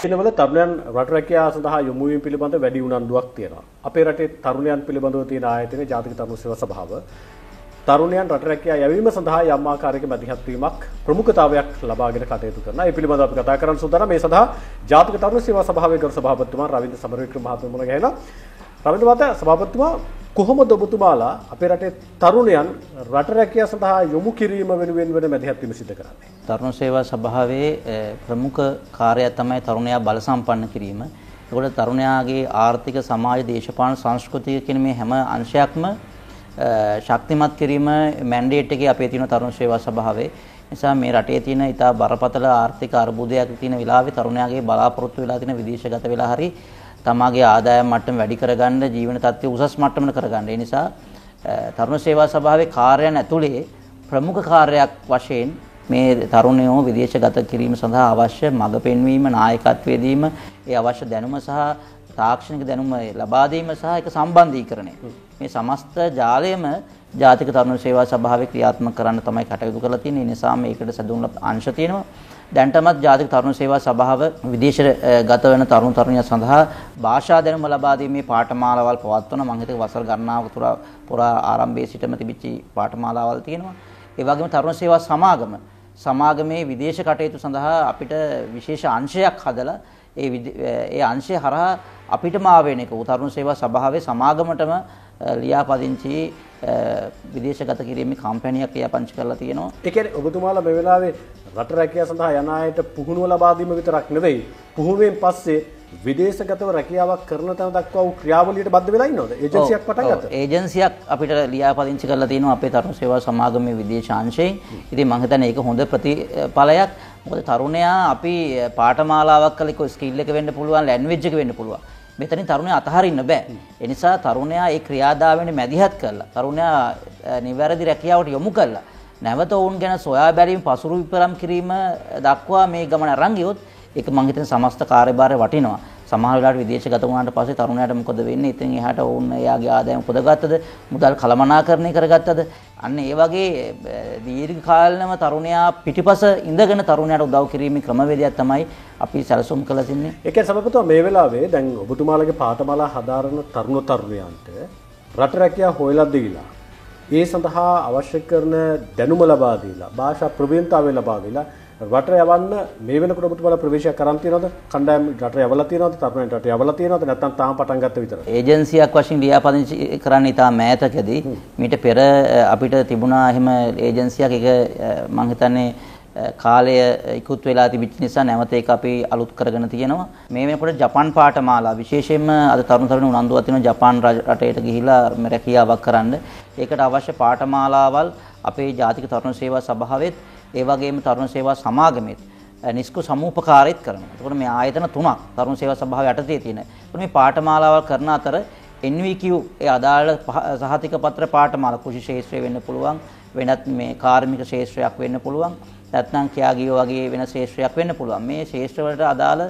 දිනවල තරුණයන් රට රැකියාව සඳහා යොමු වීම පිළිබඳ වැඩි උනන්දුවක් තියෙනවා. අපේ රටේ තරුණයන් පිළිබඳව තියෙන ආයතනයේ ජාතික තරුණ සේවා සභාව තරුණයන් රට රැකියා යැවීම සඳහා යම් ආකාරයක මැදිහත් වීමක් ප්‍රමුඛතාවයක් ලබාගෙන කටයුතු කරනවා. ඒ පිළිබඳව අපි කතා කරන්න සූදානම්. මේ සඳහා ජාතික තරුණ සේවා සභාවේ ගරු සභාපතිතුමා රවින්ද්‍ර සමරවික්‍රම මහත්මයා මුණ ගැහෙනවා. රවින්ද්‍ර මහතා සභාපතිතුමා කොහොමද ඔබතුමාලා අපේ රටේ තරුණයන් රට රැකියාව සඳහා යොමු කිරීම වෙනුවෙන් වෙන මැදිහත් වීම සිදු කරන්නේ? තරුණ සේවා සභාවේ ප්‍රමුඛ කාර්යය තමයි තරුණයා බල සම්පන්න කිරීම. ඒකට තරුණයාගේ ආර්ථික, සමාජ, දේශපාලන, සංස්කෘතික කියන මේ හැම අංශයක්ම ශක්තිමත් කිරීම මැන්ඩේට් එකේ අපේ තියෙන තරුණ සේවා සභාවේ. නිසා මේ රටේ තියෙන ඉතා බරපතල ආර්ථික අර්බුදයක් තියෙන වෙලාවේ තරුණයාගේ බලාපොරොත්තු වෙලා තියෙන විදේශගත වෙලා හරි තමාගේ ආදායම් මට්ටම වැඩි කරගන්න, ජීවන තත්ත්වය උසස් මට්ටමකට කරගන්න. ඒ නිසා තරුණ සේවා සභාවේ කාර්යයන් ඇතුලේ ප්‍රමුඛ කාර්යයක් වශයෙන් මේ තරුණයෝ විදේශගත කිරීම සඳහා අවශ්‍ය මඟ පෙන්වීම, නායකත්වය දීම, ඒ අවශ්‍ය දැනුම සහ තාක්ෂණික දැනුම ලබා දීම සහ ඒක සම්බන්ධීකරණය. මේ සමස්ත ජාලයම ජාතික තරුණ සේවා සභාවේ ක්‍රියාත්මක කරන්න තමයි කටයුතු කරලා තියෙන්නේ. ඒ නිසා මේකට සැදුම්ලත් අංශ තියෙනවා. දැන්ටමත් ජාතික තරුණ සේවා සභාව විදේශගත වෙන තරුණ තරුණියන් සඳහා භාෂා දැනුම ලබා දීමේ පාඨමාලාවල් පවත්වන මම හිතේ වසර ගණනාවක පුරා ආරම්භයේ සිටම තිබිච්ච පාඨමාලාවල් තියෙනවා. ඒ වගේම තරුණ සේවා සමාගමේ විදේශ කටයුතු සඳහා අපිට විශේෂ අංශයක් හදලා ඒ අංශය හරහා අපිටම ආවෙන එක තරුණ සේවා සභාවේ සමාගමටම ලියාපදිංචි විදේශගත කිරීමේ කම්පැනියක් ලියාපදිංචි කරලා තියෙනවා. ඒ කියන්නේ ඔබතුමාලා මේ වෙලාවේ රට රැකියාව සඳහා යන අයට පුහුණුව ලබා දීම විතරක් නෙවෙයි, පුහුණුවෙන් පස්සේ විදේශගතව රැකියාවක් කරන තැන දක්වා වූ ක්‍රියාවලියට බද්ධ වෙලා ඉන්නවද? ඒජන්සියක් පටන් ගත්තා. ඒජන්සියක් අපිට ලියාපදිංචි කරලා තියෙනවා අපේ තරුණ සේවා සමාගමේ විදේශ අංශයෙන්. ඉතින් මම හිතන්නේ ඒක හොඳ ප්‍රතිඵලයක්. මොකද තරුණයා අපි පාඨමාලාවක් කළ එක ස්කිල් එක වෙන්න පුළුවන්, ලැන්ග්වේජ් එක වෙන්න පුළුවන්. මෙතනින් තරුණයා අතහරින්න බෑ. ඒ නිසා තරුණයා ඒ ක්‍රියාදාමයෙන් මැදිහත් කරලා, තරුණයා නිවැරදි රැකියාවට යොමු කරලා, නැවත ඔවුන් ගැන සොයා බැලීම, පසුරු විපරම් කිරීම දක්වා මේ ගමන අරන් ගියොත් ඒක මම හිතන සමස්ත කාර්යභාරය වටිනවා. සමහර වෙලාවට විදේශගත වුණාට පස්සේ තරුණයාට මොකද වෙන්නේ? ඉතින් එහාට ඔවුන් එයාගේ ආදායම පුදගත්තද? මුදල් කළමනාකරණය කරගත්තද? අන්න ඒ වගේ දීර්ඝ කාලීනව තරුණයා පිටිපස ඉඳගෙන තරුණයාට උදව් කිරීමේ ක්‍රමවේදයක් තමයි අපි සැලසුම් කළා තින්නේ. ඒ කියන්නේ සමහරවිට මේ වෙලාවේ දැන් ඔබතුමාලගේ පාඨමාලා හදාරන තරුණ තරුණියන්ට රට රැකියාව හොයලා දීලා ඒ සඳහා අවශ්‍ය කරන දැනුම ලබා දීලා, භාෂා ප්‍රවීණතාවය ලබා දීලා රට යවන්න මේ වෙනකොට ඔබතුමාලා ප්‍රවේශයක් කරන් තියනවද? කණ්ඩායම් රට යවලා තියනවද? තරුණයන්ට රට යවලා තියනවද? නැත්නම් තාම පටන් ගත්ත විතරද? ඒජන්සියක් වශයෙන් ලියාපදිංචි කරන්න ඉතා මෑතකදී මීට පෙර අපිට තිබුණා එහෙම ඒජන්සියක්. ඒක මම හිතන්නේ කාලය ඉක්ුත් වෙලා තිබිච්ච නිසා නැවත ඒක අපි අලුත් කරගෙන තියෙනවා. මේ වෙනකොට ජපාන් පාඨමාලා විශේෂයෙන්ම අද තරුණ තරුණි උනන්දුවක් තියෙනවා ජපාන් රටේට ගිහිලා රැකියාවක් කරන්න. ඒකට අවශ්‍ය පාඨමාලාවල් අපේ ජාතික තරුණ සේවා සභාවෙත් ඒ වගේම තරුණ සේවා සමාගමෙත් නිස්කු සමූපකාරීත් කරනවා. එතකොට මේ ආයතන තුනක් තරුණ සේවා සභාව යටතේ තියෙන. එතකොට මේ පාඨමාලාවල් කරන අතර NVQ ඒ අදාළ සහතික පත්‍ර පාඨමාලා කෘෂි ශාස්ත්‍රය වෙන්න පුළුවන්, වෙනත් මේ කාර්මික ශාස්ත්‍රයක් වෙන්න පුළුවන්, නැත්නම් ක්‍යාගියෝ වගේ වෙන ශාස්ත්‍රයක් වෙන්න පුළුවන්. මේ ශාස්ත්‍ර වලට අදාළ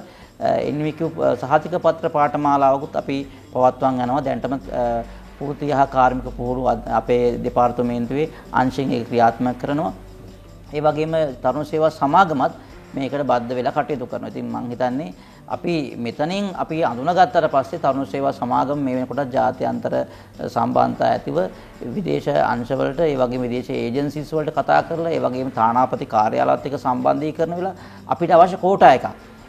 NVQ සහතික පත්‍ර පාඨමාලාවකුත් අපි පවත්වන්න යනවා. දැන්ටම පෘථිවි හා කාර්මික පුහුණුව අපේ දෙපාර්තමේන්තුවේ අංශයෙන් ඒක ක්‍රියාත්මක කරනවා. ඒ වගේම තරුණ සේවා සමාගමත් මේකට බද්ධ වෙලා කටයුතු කරනවා. ඉතින් මම හිතන්නේ අපි මෙතනින් අපි අඳුනගත්තට පස්සේ තරුණ සේවා සමාගම මේ වෙනකොට ජාත්‍යන්තර සම්බන්ධතා ඇතිව විදේශ අංශවලට, ඒ වගේම විදේශ ඒජන්සිස් වලට කතා කරලා, ඒ වගේම තානාපති කාර්යාලයත් එක්ක සම්බන්ධීකරණ වෙලා අපිට අවශ්‍ය කෝටා එකක්,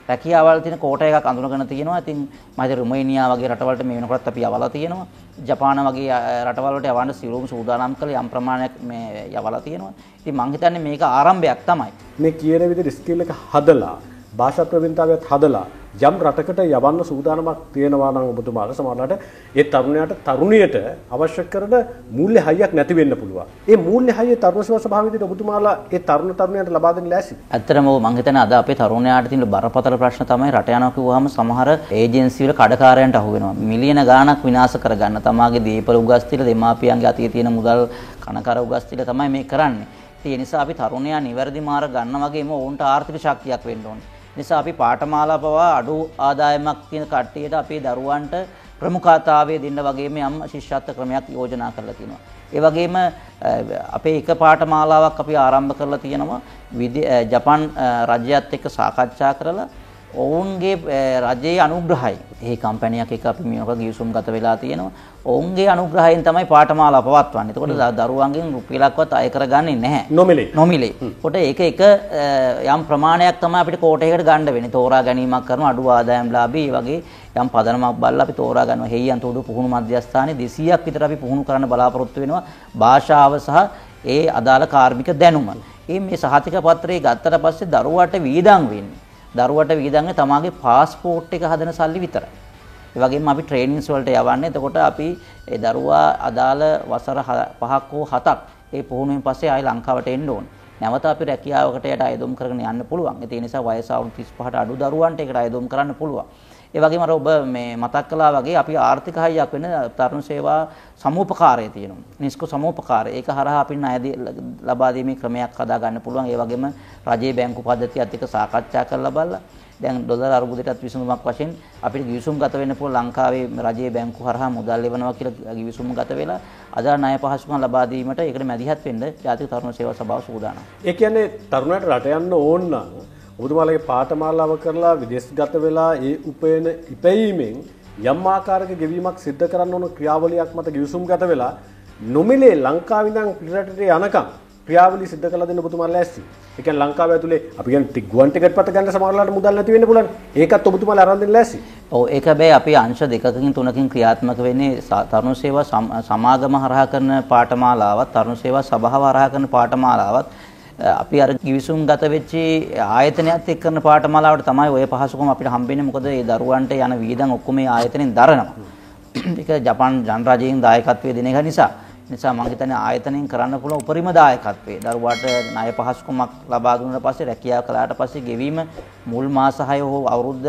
රැකියාවල් තියෙන කෝටා එකක් අඳුනගෙන තියෙනවා. ඉතින් මම හිතන්නේ රුමේනියා වගේ රටවලට මේ වෙනකොටත් අපි යවලා තියෙනවා. ජපාන වගේ රටවල් වලට යවන්න සියලුම සූදානම් කළේ යම් ප්‍රමාණයක් මේ යවලා තියෙනවා. ඉතින් මම හිතන්නේ මේක ආරම්භයක් තමයි. මේ කියන විදිහට ස්කිල් එක හදලා, භාෂා ප්‍රවීණතාවයත් හදලා යම් රටකට යවන්න සූදානමක් තියෙනවා නම් ඔබතුමාලා සමහරවිට ඒ තරුණයාට තරුණියට අවශ්‍ය කරන මූල්‍ය හයියක් නැති වෙන්න පුළුවන්. ඒ මූල්‍ය හයිය තරුණ සේවා සභාවේදී ඔබතුමාලා ඒ තරුණයන්ට ලබා දෙන්න ලෑස්ති. ඇත්තටම මම හිතන්නේ අද අපේ තරුණයාට තියෙන බරපතල ප්‍රශ්න තමයි රට යනවා කිව්වහම සමහර ඒජන්සි වල කඩකාරයන්ට අහු වෙනවා. මිලියන ගාණක් විනාශ කරගන්න තමාගේ දීපල උගස් තියලා දෙමාපියන්ගේ අතේ තියෙන මුදල් කනකර උගස් තියලා තමයි මේ කරන්නේ. ඒ නිසා අපි තරුණයා නිවැරදි මාර්ග ගන්න වගේම ඔවුන්ට ආර්ථික ශක්තියක් වෙන්න ඕනේ. නිසා අපි පාඨමාලා පවා අඩු ආදායමක් තියෙන කට්ටියට අපේ දරුවන්ට ප්‍රමුඛතාවය දෙන්න වගේම යම් ශිෂ්‍යත්ව ක්‍රමයක් යෝජනා කරලා තියෙනවා. ඒ වගේම අපේ එක පාඨමාලාවක් අපි ආරම්භ කරලා තියෙනවා ජපාන් රජයත් එක්ක සාකච්ඡා කරලා ඔවුන්ගේ රජයේ අනුග්‍රහයි. මේ කම්පැනියක් එක අපි මේක ගිවිසුම් ගත වෙලා තියෙනවා. ඔවුන්ගේ අනුග්‍රහයෙන් තමයි පාඨමාලා පවත්වන්නේ. එතකොට දරුවන්ගෙන් රුපියලක්වත් අය කරගන්නේ නැහැ. නොමිලේ. කොට ඒක යම් ප්‍රමාණයක් තමයි අපිට කෝටයකට ගන්න වෙන්නේ. තෝරා ගැනීමක් කරන අඩු ආදායම්ලාභී වගේ යම් පදනමක් බලලා අපි තෝරා ගන්නවා. හේයන් තෝඩු පුහුණු මධ්‍යස්ථානයේ 200ක් විතර අපි පුහුණු කරන්න බලාපොරොත්තු වෙනවා. භාෂාව සහ ඒ අදාළ කාර්මික දැනුම. මේ සහතික පත්‍රය ගත්තට පස්සේ දරුවාට වීදම් වෙන්නේ. දරුවට විහිදන්නේ තමාගේ પાස්පෝර්ට් එක හදන සල්ලි විතරයි. ඒ වගේම අපි ට්‍රේනින්ග්ස් වලට යවන්නේ. එතකොට අපි ඒ දරුවා අදාළ වසර 5ක් හෝ 7ක් ඒ පුහුණුවෙන් පස්සේ ආයි ලංකාවට එන්න ඕන. නැවත අපි රැකියාවකට යට අයදුම් කරගෙන යන්න පුළුවන්. ඒ නිසා වයස අවුරුදු 35ට අඩු දරුවන්ට ඒකට අයදුම් කරන්න පුළුවන්. ඒ වගේම අර ඔබ මේ මතක් කළා වගේ අපි ආර්ථික හයියක් වෙන තරුණ සේවා සමූපකාරය තියෙනවා. නිස්කෝ සමූපකාරය. ඒක හරහා අපි ණය ලබා දීමේ ක්‍රමයක් හදා ගන්න පුළුවන්. ඒ වගේම රජයේ බැංකු පද්ධතියත් එක්ක සාකච්ඡා කරලා බලලා දැන් ඩොලර් අරුමුදයටත් විසඳුමක් වශයෙන් අපිට ගිවිසුම් ගත වෙන්න පුළුවන්. ලංකාවේ රජයේ බැංකු හරහා මුදල් ලැබනවා කියලා ගිවිසුම් ගත වෙලා අදාළ ණය පහසුකම් ලබා දීමට ඒකට මැදිහත් වෙන්න ජාතික තරුණ සේවා සභාව සූදානම්. ඒ කියන්නේ තරුණයට රට යන්න ඕන නම් ඔබතුමාලගේ පාඨමාලාව කරලා විදේශගත වෙලා ඒ උපයන ඉපැයීමෙන් යම් ආකාරයක ගෙවීමක් සිද්ධ කරන්න ඕන ක්‍රියාවලියක් මත ගිවිසුම් ගත වෙලා නොමිලේ ලංකාවේ ඉඳන් පිටරටට යනකම් ක්‍රියාවලිය සිද්ධ කරලා දෙන්න ඔබතුමාලා ලෑස්ති. ඒ කියන්නේ ලංකාව ඇතුලේ අපි කියන්නේ ගුවන් ටිකට් පත ගන්න සමහරලාට මුදල් නැති වෙන්න පුළුවන්. ඒකත් ඔබතුමාලා අරන් දෙන්න ලෑස්ති. ඔව් ඒක හැබැයි අපි අංශ දෙකකින් තුනකින් ක්‍රියාත්මක වෙන්නේ තරුණ සේවා සමාගම හරහා කරන පාඨමාලාවත් තරුණ සේවා සභාව හරහා කරන පාඨමාලාවත් අපි අර ගිවිසුම් ගත වෙච්ච ආයතනයත් එක්ක කරන පාඨමාලාවට තමයි ඔය පහසුකම අපිට හම්බෙන්නේ. මොකද ඒ දරුවන්ට යන වීදම් ඔක්කොම මේ ආයතනෙන් දරනවා. ඒක ජපාන් ජනරජයෙන් දායකත්වයේ දෙන එක නිසා මම හිතන්නේ ආයතනයෙන් කරන්න පුළුවන් උපරිම දායකත්වයේ දරුවාට ණය පහසුකමක් ලබා දුන්නාට පස්සේ රැකියාව කළාට පස්සේ ගෙවීම මුල් මාස 6 හෝ අවුරුද්ද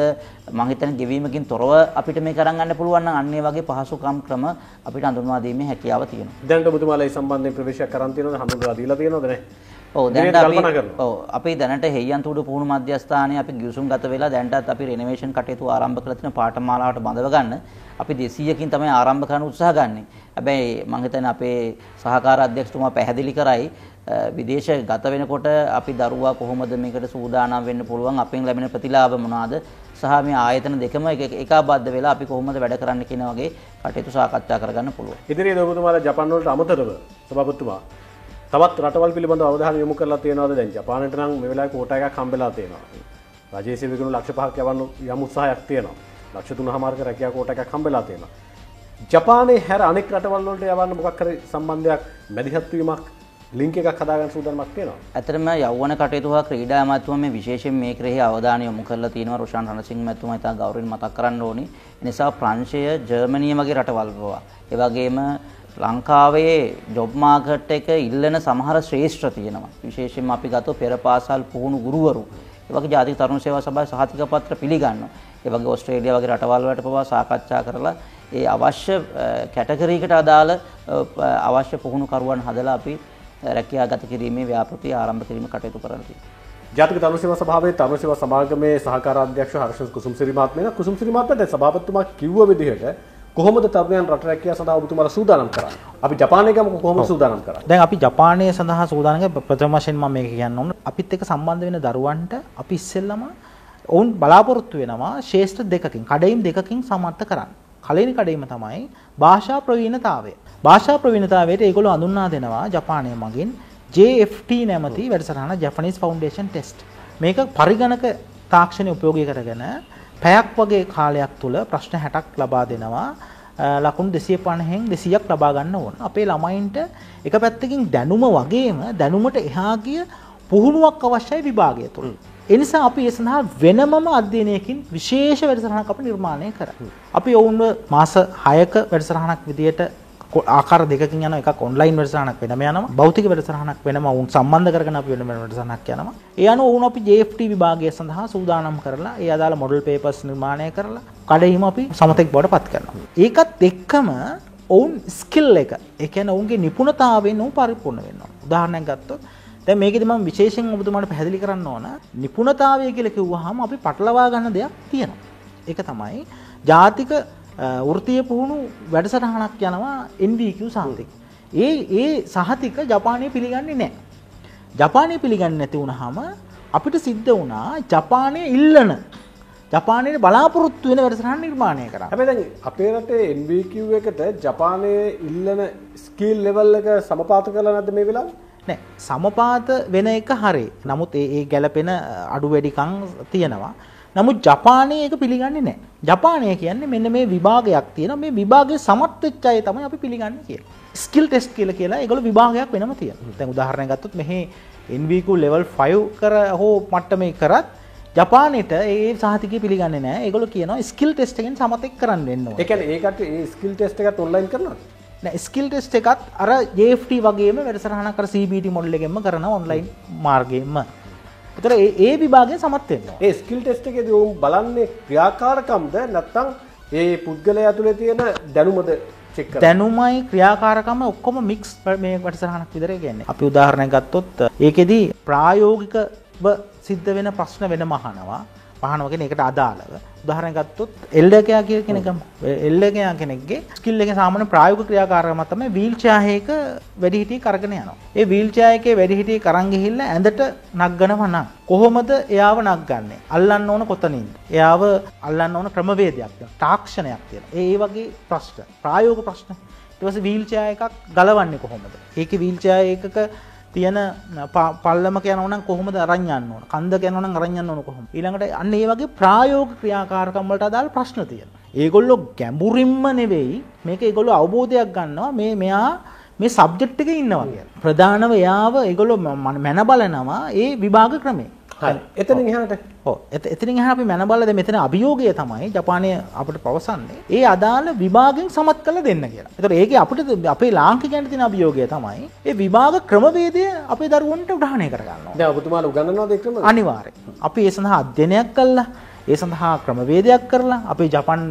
මම හිතන්නේ ගෙවීමකින් තොරව අපිට මේ කරන් ගන්න පුළුවන් නම් අන්න ඒ වගේ පහසුකම් ක්‍රම අපිට හඳුන්වා දීමේ හැකියාව තියෙනවා. දැන් ඔබතුමාලා මේ සම්බන්ධයෙන් ප්‍රවේශයක් කරන් තියෙනවද හඳුන්වා දීලා තියෙනවද නැහැ? ඔව් දැන් අපි දැනට හේයන්තෝඩු පුහුණු මධ්‍යස්ථානයේ අපි ගිවිසුම් ගත වෙලා දැන්ටත් අපි රෙනෝවේෂන් කටයුතු ආරම්භ කරලා තියෙන පාඨමාලාවට බඳව ගන්න අපි 200කින් තමයි ආරම්භ කරන්න උත්සාහ ගන්නෙ. හැබැයි මම හිතන්නේ අපේ සහකාර අධ්‍යක්ෂතුමා පැහැදිලි කරයි විදේශ ගත වෙනකොට අපි දරුවා කොහොමද මේකට සූදානම් වෙන්න පුළුවන් අපෙන් ලැබෙන ප්‍රතිලාභ මොනවාද සහ මේ ආයතන දෙකම ඒකාබද්ධ වෙලා අපි කොහොමද වැඩ කරන්න කියන වගේ කටයුතු සාකච්ඡා කරගන්න පුළුවන්. ඉදිරියේදී ඔබතුමාලා ජපාන් වලට අමතරව සභාපතිතුමා තවත් රටවල් පිළිබඳව අවධානය යොමු කරලා තියෙනවද? දැන් ජපානයට නම් මේ වෙලාවේ කෝටා එකක් හම්බෙලා තියෙනවා. රජයේ සේවකයන්ට ලක්ෂ 5ක් යවන්න යම් උත්සාහයක් තියෙනවා. ලක්ෂ 3මාරක රැකියා කෝටා එකක් හම්බෙලා තියෙනවා. ජපානයේ හැර අනෙක් රටවල් වලට යවන්න මොකක් හරි සම්බන්ධයක් මැදිහත් වීමක් ලින්ක් එකක් හදාගන්න සූදානමක් තියෙනවා. ඇත්තටම යෞවන කටයුතු හා ක්‍රීඩා අමාත්‍යාංශය මේ විශේෂයෙන් මේ කෙරෙහි අවධානය යොමු කරලා තියෙනවා. රොෂාන් රණසිංහ මහත්මයා ඉතා ගෞරවයෙන් මතක් කරන්න ඕනේ. ඒ නිසා ප්‍රංශය, ජර්මනිය වගේ රටවල් වවා ඒ වගේම ලංකාවේ ජොබ් මාකට් එක ඉල්ලන සමහර ශ්‍රේෂ්ඨ තියෙනවා. විශේෂයෙන්ම අපි ගත්තොත් පෙර පාසල් පුහුණු ගුරුවරු ඒ වගේ ජාතික තරුණ සේවා සභාවේ සහතික පත්‍ර පිළිගන්නවා. ඒ වගේ ඕස්ට්‍රේලියාව වගේ රටවල් වලට පවා සාකච්ඡා කරලා ඒ අවශ්‍ය කැටගරියකට අදාළ අවශ්‍ය පුහුණු කරුවන් හදලා අපි රැකියාගත කිරීමේ ව්‍යාපෘතිය ආරම්භ කිරීම කටයුතු කරලා තියෙනවා. ජාතික තරුණ සේවා සභාවේ තරුණ සේවා සමාගමේ සහකාර අධ්‍යක්ෂ හර්ෂන් කුසුම්සිරි මහත්මයා කුසුම්සිරි මහත්මයා දැන් සභාපතිතුමා කිව්ව විදිහට කොහොමද තරුණයන් රට රැකියාව සඳහා ඔබතුමාලා සූදානම් කරන්නේ? අපි ජපානයේ ගමු කොහොමද සූදානම් කරන්නේ? දැන් අපි ජපානයේ සඳහා සූදානම් ප්‍රථම වශයෙන් මම මේක කියන්න ඕන. අපිත් එක්ක සම්බන්ධ වෙන දරුවන්ට අපි ඉස්සෙල්ලම ඔවුන් බලාපොරොත්තු වෙනවා ශේෂ්ඨ දෙකකින්, කඩයිම් දෙකකින් සමර්ථ කරන්න. කලින් කඩයිම තමයි භාෂා ප්‍රවීණතාවය. භාෂා ප්‍රවීණතාවයට ඒගොල්ලෝ හඳුන්වා දෙනවා ජපානයේ මගින් JFT නැමැති වැඩසටහන Japanese Foundation Test. මේක පරිගණක තාක්ෂණය උපයෝගී කරගෙන පැයක් වගේ කාලයක් තුල ප්‍රශ්න 60ක් ලබා දෙනවා. ලකුණු 250න් 200ක් ලබා ගන්න ඕන. අපේ ළමයින්ට එක පැත්තකින් දැනුම වගේම දැනුමට එහා ගිය පුහුණුවක් අවශ්‍යයි විභාගය තුල. ඒ නිසා අපි ඒ සඳහා වෙනමම අධ්‍යයනයකින් විශේෂ වැඩසටහනක් අපි නිර්මාණය කරා. අපි ඔවුන්ව මාස 6ක වැඩසටහනක් විදියට ආකාර දෙකකින් යනවා. එකක් ඔන්ලයින් වැඩසටහනක් වෙනම යනවා. භෞතික වැඩසටහනක් වෙනම වුන් සම්බන්ධ කරගෙන අපි වෙනම වැඩසටහනක් යනවා. ඒ අනුව වුන් අපි JFT විභාගය සඳහා සූදානම් කරලා ඒ අදාළ මොඩල් පේපර්ස් නිර්මාණය කරලා කඩේම අපි සමතෙක් බවට පත් කරනවා. ඒකත් එක්කම ඔවුන් ස්කිල් එක, ඒ කියන්නේ ඔවුන්ගේ නිපුණතාවයෙන් උන් පරිපූර්ණ වෙනවා. උදාහරණයක් ගත්තොත් දැන් මේකෙදි මම විශේෂයෙන් ඔබතුමාට පැහැදිලි කරන්න ඕන නිපුණතාවය කියලා කිව්වහම අපි පටලවා ගන්න දෙයක් තියෙනවා. ඒක තමයි ජාතික වෘත්තීය පුහුණු වැඩසටහනක් යනවා NVQ සහතික. ඒ සහතික ජපානයේ පිළිගන්නේ නැහැ. ජපානයේ පිළිගන්නේ නැති වුනහම අපිට සිද්ධ වුණා ජපානයේ ඉල්ලන ජපානයේ බලාපොරොත්තු වෙන වැඩසටහන නිර්මාණය කරා. හැබැයි දැන් අපේ රටේ NVQ එකට ජපානයේ ඉල්ලන ස්කිල් ලෙවල් එක සමපාත කරලා නැද්ද මේ වෙලාවේ? නෑ සමපාත වෙන එක හරි. නමුත් ඒ ගැළපෙන අඩු වැඩිකම් තියෙනවා. නමුත් ජපානයේ ඒක පිළිගන්නේ නැහැ. ජපානය කියන්නේ මෙන්න මේ විභාගයක් තියෙනවා. මේ විභාගයේ සමත් වෙච්ච අය තමයි අපි පිළිගන්නේ කියලා. ස්කිල් ටෙස්ට් කියලා ඒගොල්ලෝ විභාගයක් වෙනම තියෙනවා. දැන් උදාහරණයක් ගත්තොත් මෙහි NVQ level 5 කර හෝ මට්ටමේ කරත් ජපානයේට ඒ සහතිකය පිළිගන්නේ නැහැ. ඒගොල්ලෝ කියනවා ස්කිල් ටෙස්ට් එකෙන් සමත් එක් කරන්න වෙන්න ඕනේ. ඒ කියන්නේ ඒකට ඒ ස්කිල් ටෙස්ට් එකත් ඔන්ලයින් කරනවද? නෑ ස්කිල් ටෙස්ට් එකත් අර JFT වගේම වැඩසටහනක් අර CBT මොඩල් එකෙන්ම කරනවා ඔන්ලයින් මාර්ගයෙන්ම. ඒතර ඒ විභාගයෙන් සමත් වෙනවා. ඒ ස්කිල් ටෙස්ට් එකේදී උන් බලන්නේ ක්‍රියාකාරකම්ද නැත්නම් ඒ පුද්ගලයා ඇතුලේ තියෙන දැනුමද චෙක් කරන්නේ? දැනුමයි ක්‍රියාකාරකම ඔක්කොම මික්ස් මේ වැඩසටහනක් විතරයි කියන්නේ. අපි උදාහරණයක් ගත්තොත් ඒකෙදි ප්‍රායෝගිකව සිද්ධ වෙන ප්‍රශ්න වෙනම අහනවා. කියන්නේ ඒකට අදාළව. උදාහරණයක් ගත්තොත් එල්ඩර්කයා කියලා කෙනෙක් එල්ඩර්කයා කෙනෙක්ගේ ස්කිල් එකේ සාමාන්‍ය ප්‍රායෝගික ක්‍රියාකාරකම තමයි වීල් චෙයාර් එක වැඩිහිටියෙක් කරගෙන යනවා. ඒ වීල් චෙයාර් එකේ වැඩිහිටියෙක් අරන් ගිහිල්ලා ඇඳට නගනවා නම් කොහොමද එයාව නගන්නේ? අල්ලන්න ඕන කොතනින්ද? එයාව අල්ලන්න ඕන ක්‍රමවේදයක් තියෙනවා. තාක්ෂණයක් තියෙනවා. ඒ වගේ ප්‍රශ්න ප්‍රායෝගික ප්‍රශ්න. ඊට පස්සේ වීල් චෙයාර් එකක් ගලවන්නේ කොහොමද? ඒකේ වීල් චෙයාර් එකක තියෙන පල්ලමක යනවා නම් කොහොමද අරන් යන්න ඕන? කන්දක යනවා නම් අරන් යන්න ඕන කොහොමද? ඊළඟට අන්න ඒ වගේ ප්‍රායෝගික ක්‍රියාකාරකම් වලට අදාළ ප්‍රශ්න තියෙනවා. ඒගොල්ලෝ ගැඹුරින්ම නෙවෙයි මේක ඒගොල්ලෝ අවබෝධයක් ගන්නවා මෙයා මේ සබ්ජෙක්ට් එකේ ඉන්නවා කියලා. ප්‍රධානව එයාව ඒගොල්ලෝ මන බලනවා ඒ විභාග ක්‍රමේ. හරි. එතනින් එහාට ඔව් එතනින් එහාට අපි මන බලලා දැන් මෙතන අභියෝගය තමයි ජපානය අපිට පවසන්නේ. ඒ අදාළ විභාගයෙන් සමත් කරලා දෙන්න කියලා. ඒතර ඒකේ අපිට අපේ ලාංකිකයන්ට තියෙන අභියෝගය තමයි ඒ විභාග ක්‍රමවේදය අපේ දරුවන්ට උදාහරණය කරගන්න ඕනේ. දැන් ඔබතුමාලා උගන්වනවද ඒ ක්‍රම? අනිවාර්යයෙන්. අපි ඒ සඳහා අධ්‍යයනයක් කළා, ඒ සඳහා ක්‍රමවේදයක් කරලා අපේ ජපාන්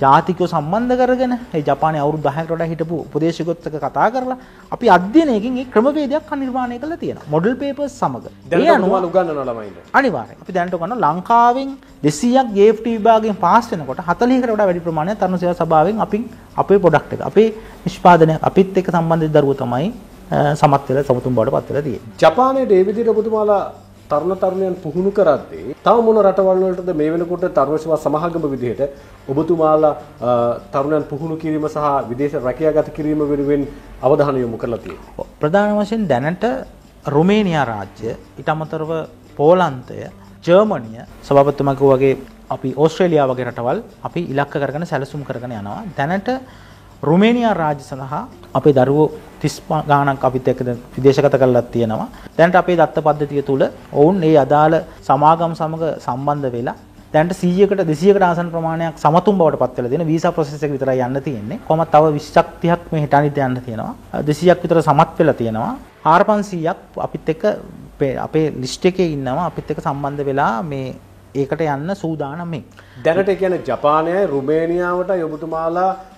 ජාතිකව සම්බන්ධ කරගෙන ඒ ජපානයේ අවුරුදු 10කට වඩා හිටපු උපදේශකයොත් එක්ක කතා කරලා අපි අධ්‍යයනයකින් මේ ක්‍රමවේදයක් නිර්මාණය කරලා තියෙනවා. මොඩල් පේපර්ස් සමග. දැන් ඔබතුමාලා උගන්වනවා ළමයින්ට. අනිවාර්යයෙන්. අපි දැනට උගන්වන ලංකාවෙන් 200ක් JFT විභාගයෙන් පාස් වෙනකොට 40කට වඩා වැඩි ප්‍රමාණයක් තරුණ සේවා සභාවෙන් අපේ ප්‍රොඩක්ට් එක අපේ නිෂ්පාදනය අපිත් එක්ක සම්බන්ධ දරුවෝ තමයි සමත් වෙලා සමතුන් බවට පත් වෙලා තියෙන්නේ. ජපානයේ ඒ විදිහට ඔබතුමාලා තරුණයන් පුහුණු කරද්දී තව මොන රටවල් වලටද මේ වෙනකොට තරුණ සේවා සමාගම විදිහට ඔබතුමාලා තරුණයන් පුහුණු කිරීම සහ විදේශ රැකියාගත කිරීම වෙනුවෙන් අවධානය යොමු කරලා තියෙනවා? ප්‍රධාන වශයෙන් දැනට රුමේනියා රාජ්‍ය, ඊට අමතරව පෝලන්තය, ජර්මනිය, සභාපතිතුමාගේ වගේ අපි ඕස්ට්‍රේලියාව වගේ රටවල් අපි ඉලක්ක කරගෙන සැලසුම් කරගෙන යනවා. දැනට රුමේනියා රාජ්‍ය සඳහා අපේ දරුවෝ 30 ගාණක් අපිත් එක්ක විදේශගත කරලා තියෙනවා. දැනට අපේ දත්ත පද්ධතිය තුල ඔවුන් මේ අදාළ සමාගම් සමග සම්බන්ධ වෙලා දැනට 100කට 200කට ආසන්න ප්‍රමාණයක් සමතුන් බවට පත් වෙලා තියෙන වීසා ප්‍රොසෙස් එක විතරයි යන්න තියෙන්නේ. කොහොමද තව 20ක් 30ක් මේ හෙට අනිත් යන්න තියෙනවා. 200ක් විතර සමත් වෙලා තියෙනවා. 4500ක් අපිත් එක්ක අපේ ලිස්ට් එකේ ඉන්නවා. අපිත් එක්ක සම්බන්ධ වෙලා මේ ඒකට යන්න සූදානම්. දැනට කියන්නේ ජපානයයි රුමේනියාවටයි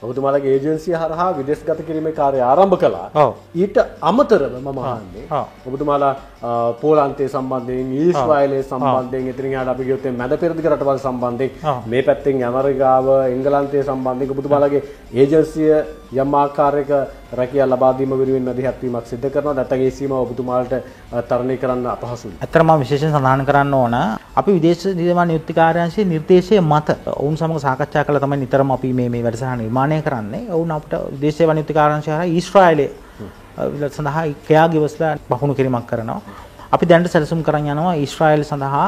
ඔබතුමාලාගේ ඒජන්සිය හරහා විදේශගත කිරීමේ කාර්යය ආරම්භ කළා. ඊට අමතරව මම අහන්නේ ඔබතුමාලා පෝලන්තයේ සම්බන්ධයෙන් ඊශ්‍රායලයේ සම්බන්ධයෙන් ඉතින් යාට අපි කියොත් මැද පෙරදිග රටවල් සම්බන්ධයෙන් මේ පැත්තෙන් ඇමරිකාව එංගලන්තයේ සම්බන්ධයෙන් ඔබතුමාලාගේ ඒජන්සිය යම් ආකාරයක රැකියාව ලබා දීම වෙනුවෙන් මැදිහත්වීමක් සිදු කරනවා. නැත්නම් ඒ සීමාව ඔබතුමාලට තරණය කරන්න අපහසුයි. ඇත්තටම මම විශේෂයෙන් සඳහන් කරන්න ඕන අපි විදේශ නිර්මාණ නියුක්ති කාර්යාංශයේ නිර්දේශය මත ඔවුන් සමග සාකච්ඡා කළා තමයි නිතරම අපි මේ වැඩසටහන නිර්මාණය කරන්නේ. ඔවුන් අපිට විදේශ සේවා නියුක්ති කාර්යාංශය හරහා ඊශ්‍රායලයේ සඳහා කෙයා ගිවස්ලා බහුණු කිරීමක් කරනවා. අපි දැනට සැලසුම් කරන් යනවා ඊශ්‍රායල සඳහා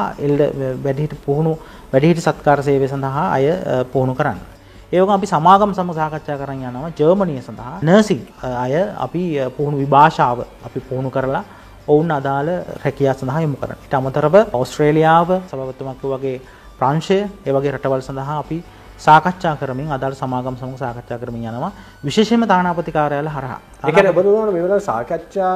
වැඩිහිටි සත්කාර සේවය සඳහා අය පුහුණු කරන්න. ඒ වගේම අපි සමාගම් සමග සාකච්ඡා කරන් යනවා ජර්මනිය සඳහා නර්සින් අය අපි පුහුණු විභාෂාව අපි පුහුණු කරලා ඔවුන් අදාළ රැකියාව සඳහා යොමු කරනවා. ඊට අමතරව ඕස්ට්‍රේලියාව සභාපතිතුමා වගේ ප්‍රංශය ඒ වගේ රටවල් සඳහා අපි සාකච්ඡා කරමින් අදාළ සමාගම් සමග සාකච්ඡා කරමින් යනවා විශේෂයෙන්ම තානාපති කාර්යාලය හරහා. ඒ කියන්නේ ඔබතුමාලා මේ වෙලාවේ සාකච්ඡා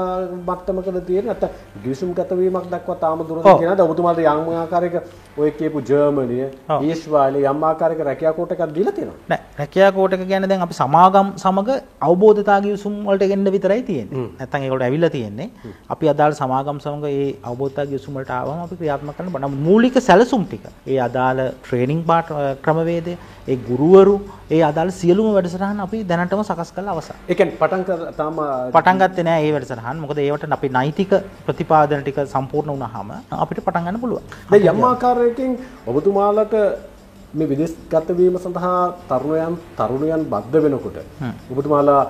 මට්ටමකද තියෙන නැත්නම් ගිවිසුම්ගත වීමක් දක්වා තාම දුරද කියනද ඔබතුමාලට යම් ආකාරයක ඔය කියපු ජර්මනිය ඊශ්‍රායලය යම් ආකාරයක රැකියා කෝට් එකක් දීලා තියෙනවා? නෑ රැකියා කෝට් එක කියන්නේ දැන් අපි සමාගම් සමග අවබෝධතා ගිවිසුම් වලට ගෙන්න විතරයි තියෙන්නේ. නැත්නම් ඒකට ඇවිල්ලා තියෙන්නේ. අපි අදාළ සමාගම් සමග ඒ අවබෝධතා ගිවිසුම් වලට ආවම අපි ක්‍රියාත්මක කරන්න බෑ. මූලික සැලසුම් ටික ඒ අදාළ ට්‍රේනින් පාර්ට් ක්‍රමවේදය ඒ ගුරුවරු ඒ අදාළ සියලුම වැඩසටහන් අපි දැනටම සකස් කරලා අවසන්. ඒ කියන්නේ පටන් ගත්තේ නෑ මේ වැඩසටහන්. මොකද ඒවට අපි නෛතික ප්‍රතිපාදන ටික සම්පූර්ණ වුණාම අපිට පටන් ගන්න පුළුවන්. දැන් යම් ආකාරයකින් ඔබතුමාලට මේ විදේශගත වීම සඳහා තරුණයන් බද්ධ වෙනකොට ඔබතුමාලා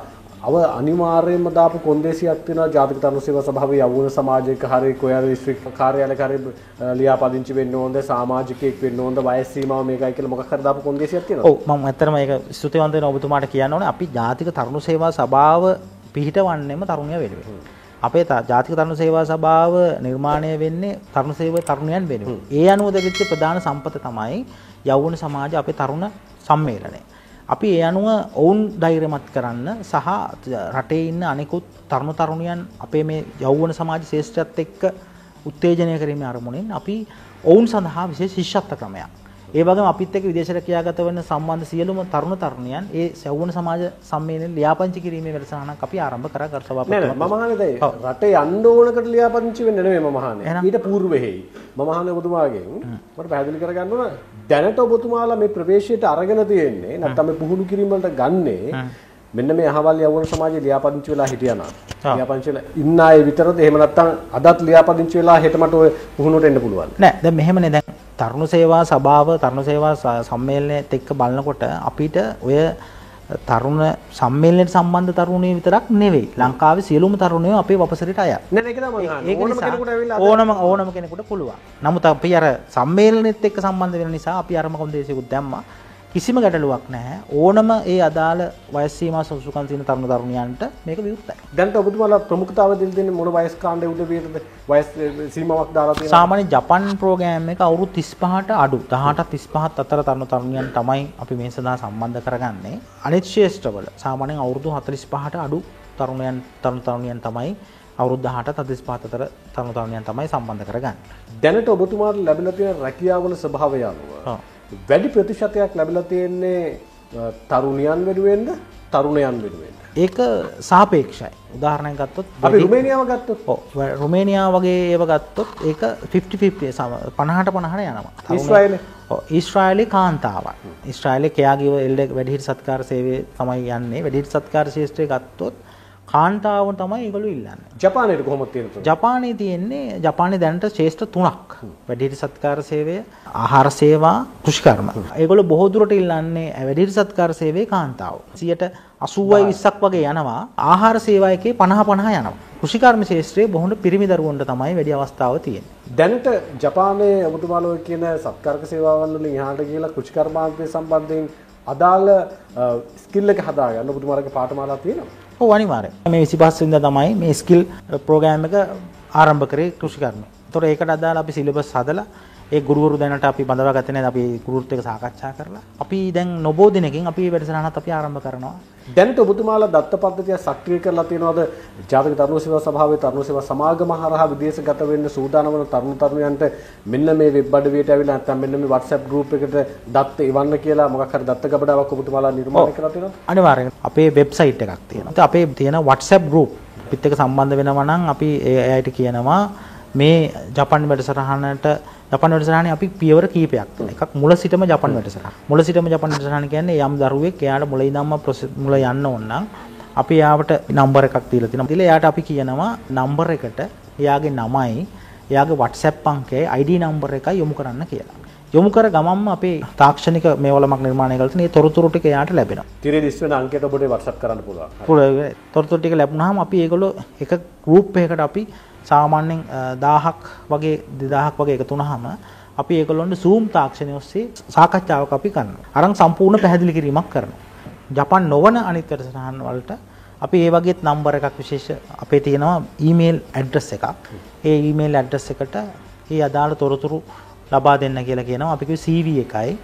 අනිවාර්යයෙන්ම දාපු කොන්දේසියක් තියෙනවා ජාතික තරුණ සේවා සභාවේ යවුන සමාජයක හරි කොහේ දිස්ත්‍රික් කාර්යාලයක හරි ලියාපදිංචි වෙන්න ඕනද සමාජිකයෙක් වෙන්න ඕනද වයස් සීමාව මේකයි කියලා මොකක් හරි දාපු කොන්දේසියක් තියෙනවා. ඔව් මම ඇත්තටම ඒක ස්තුතිවන්ත වෙනවා ඔබතුමාට කියන්න ඕනේ. අපි ජාතික තරුණ සේවා සභාව පිහිටවන්නේම තරුණිය වෙනුවෙන්. අපේ ජාතික තරුණ සේවා සභාව නිර්මාණය වෙන්නේ තරුණයන් වෙනුවෙන්. ඒ අනුව දෙවිච්ච ප්‍රධාන සම්පත තමයි යවුන සමාජ අපේ තරුණ සම්මේලනය. අපි ඒ අනුව ඔවුන් ධෛර්යමත් කරන්න සහ රටේ ඉන්න අනෙකුත් තරුණියන් අපේ මේ යෞවන සමාජ ශ්‍රේෂ්ඨත්වයට එක්ක උත්තේජනය කිරීමේ අරමුණෙන් අපි ඔවුන් සඳහා විශේෂ ශිෂ්‍යත්ව ක්‍රමයක්. ඒ වගේම අපිත් එක්ක විදේශයට කියාගත වෙන සම්බන්ධ සියලුම තරුණියන් ඒ යෞවන සමාජ සම්මේලනයේ ලියාපදිංචි කිරීමේ වැඩසටහනක් අපි ආරම්භ කරා ගරු සභාපතිතුමා. මම අහන්නේ දැන් රටේ යන්න ඕනකට ලියාපදිංචි වෙන්න නෙමෙයි මම අහන්නේ. ඊට పూర్වෙහි මම අහන්නේ ඔබතුමාගෙන් මට පැහැදිලි කරගන්න ඕන දැනට ඔබතුමාලා මේ ප්‍රවේශයට අරගෙන තියෙන්නේ නැත්නම් මේ පුහුණු කිරීම වලට ගන්නේ මෙන්න මේ අහවල් යවුන සමාජයේ ලියාපදිංචි වෙලා හිටියානම් ලියාපදිංචි වෙලා ඉන්න අය විතරද එහෙම නැත්නම් අදත් ලියාපදිංචි වෙලා හෙට මට ඔය පුහුණුවට එන්න පුළුවන් නෑ දැන් මෙහෙමනේ දැන් තරුණ සේවා සභාව තරුණ සේවා සම්මේලනයේත් එක්ක බලනකොට අපිට ඔය තරුණ සම්මේලනයට සම්බන්ධ තරුණයෝ විතරක් නෙවෙයි ලංකාවේ සියලුම තරුණයෝ අපේ වපසරයට අයත් නෑ ඒක තමයි ඕනම කෙනෙකුට ඇවිල්ලා ඕනම කෙනෙකුට පුළුවන්. නමුත් අපි අර සම්මේලනෙත් එක්ක සම්බන්ධ වෙන නිසා අපි අරම කොන්දේසියකුත් දැම්මා. කිසිම ගැටලුවක් නැහැ. ඕනම ඒ අදාළ වයස් සීමා සුසුකම් තියෙන තරුණයන්ට මේක විවෘතයි. දැන් ඔබතුමාලා ප්‍රමුඛතාව දෙන්නේ මොන වයස් කාණ්ඩයේ උදවියටද? වයස් සීමාවක් දාලා තියෙනවා. සාමාන්‍ය ජපන් ප්‍රෝග්‍රෑම් එක අවුරුදු 35ට අඩු 18 35ත් අතර තරුණයන් තමයි අපි මේ සඳහා සම්බන්ධ කරගන්නේ. අනිත් ශේෂ්ඨවල සාමාන්‍යයෙන් අවුරුදු 45ට අඩු තරුණයන් තමයි අවුරුදු 18 35 අතර තරුණයන් තමයි සම්බන්ධ කරගන්නේ. දැනට ඔබතුමාට ලැබිලා තියෙන රැකියාවල ස්වභාවය අනුව වැඩි ප්‍රතිශතයක් ලැබිලා තියෙන්නේ තරුණයන් වෙනුවෙන්ද තරුණයන් වෙනුවෙන්ද? ඒක සාපේක්ෂයි. උදාහරණයක් ගත්තොත් අපි රුමේනියාව ගත්තොත් රුමේනියාව වගේ ඒව ගත්තොත් ඒක 50-50 50ට යනවා. ඊශ්‍රායලේ කාන්තාවන්. ඊශ්‍රායලේ කෙයාගිව වැඩිහිටි සත්කාර සේවයේ තමයි යන්නේ. වැඩිහිටි සත්කාර ශාස්ත්‍රය ගත්තොත් කාන්තාවන් තමයි ඒගොල්ලෝ ඉල්ලන්නේ. ජපානයේ කොහොමද තියෙන්නේ? ජපානයේ තියෙන්නේ ජපානයේ දැනට ශාස්ත්‍ර 3ක්. වැඩිහිටි සත්කාර සේවය, ආහාර සේවා, කෘෂිකර්ම. ඒගොල්ලෝ බොහෝ දුරට ඉල්ලන්නේ වැඩිහිටි සත්කාර සේවයේ කාන්තාව. 80යි 20ක් වගේ යනවා. ආහාර සේවා එකේ 50 යනවා. කෘෂිකර්ම ශාස්ත්‍රයේ බොහොම පිරිමි දරුවන්ට තමයි වැඩි අවස්ථාව තියෙන්නේ. දැනට ජපානයේ ඔබතුමාලෝ කියන සත්කාරක සේවාවල් වලින් එහාට ගිහලා කෘෂිකර්මාන්තය සම්බන්ධයෙන් අදාළ ස්කිල් එක හදාගන්න ඔබතුමාලගේ පාඨමාලා තියෙනවා. ඔව් අනිවාර්යයෙන්. මේ 25 වෙනිදා තමයි මේ ස්කිල් ප්‍රෝග්‍රෑම් එක ආරම්භ කරේ කෘෂිකර්ම. ඒතකොට ඒකට අදාළ අපි සිලබස් හදලා ඒ ගුරුවරු දැනට අපි බඳවා ගත්තේ නැහැ. අපි ගුරුවරුත් එක්ක සාකච්ඡා කරලා අපි දැන් නොබෝ දිනකින් අපි වැඩසටහනත් අපි ආරම්භ කරනවා. දැනට ඔබතුමාලා දත්ත පද්ධතිය සක්‍රිය කරලා තියෙනවද? ජාතික තරුණ සේවා සභාවේ තරුණ සේවා සමාගම හරහා විදේශගත වෙන්න සූදානම් වන තරුණයන්ට මෙන්න මේ වෙබ් අඩවියට ඇවිල්ලා නැත්නම් මෙන්න මේ WhatsApp group එකට දත්ත එවන්න කියලා මොකක් හරි දත්ත ගබඩාවක් ඔබතුමාලා නිර්මාණය කරලා තියෙනවද? අනිවාර්යයෙන්. අපේ වෙබ්සයිට් එකක් තියෙනවා. අපේ තියෙන WhatsApp group පිට එක සම්බන්ධ වෙනවා නම් අපි ඒ අයට කියනවා මේ ජපාන් වැඩසටහනට ජපාන් වැඩසටහනේ අපි පියවර කීපයක් තියෙනවා. එකක් මුල සිටම ජපාන් වැඩසටහන. මුල සිටම ජපාන් වැඩසටහන කියන්නේ යම් දරුවෙක් එයාට මුල ඉඳන්ම මුල යන්න ඕන නම් අපි යාවට නම්බර් එකක් දීලා තියෙනවා. දීලා එයාට අපි කියනවා නම්බර් එකට එයාගේ නමයි, එයාගේ WhatsApp අංකයයි, ID නම්බර් එකයි යොමු කරන්න කියලා. යොමු කර ගමන්ම අපේ තාක්ෂණික මේවලමක් නිර්මාණය කරලා තියෙන ඒ තොරතුරු ටික එයාට ලැබෙනවා. තිරේ ලිස්ට් වෙන අංකයට ඔබට WhatsApp කරන්න පුළුවන්. තොරතුරු ටික ලැබුණාම අපි ඒගොල්ලෝ එක group එකකට අපි සාමාන්‍යයෙන් 1000ක් වගේ 2000ක් වගේ එකතු වුණාම අපි ඒගොල්ලොන්ට Zoom තාක්ෂණය ඔස්සේ සාකච්ඡාවක් අපි කරනවා. අරන් සම්පූර්ණ පැහැදිලි කිරීමක් කරනවා. ජපාන් නොවන අනිත් වැඩසටහන් වලට අපි ඒ වගේත් නම්බර් එකක් විශේෂ අපේ තියෙනවා ඊමේල් ඇඩ්‍රස් එකක්. ඒ ඊමේල් ඇඩ්‍රස් එකට ඒ අදාළ තොරතුරු ලබා දෙන්න කියලා කියනවා. අපි කිව්වේ CV එකයි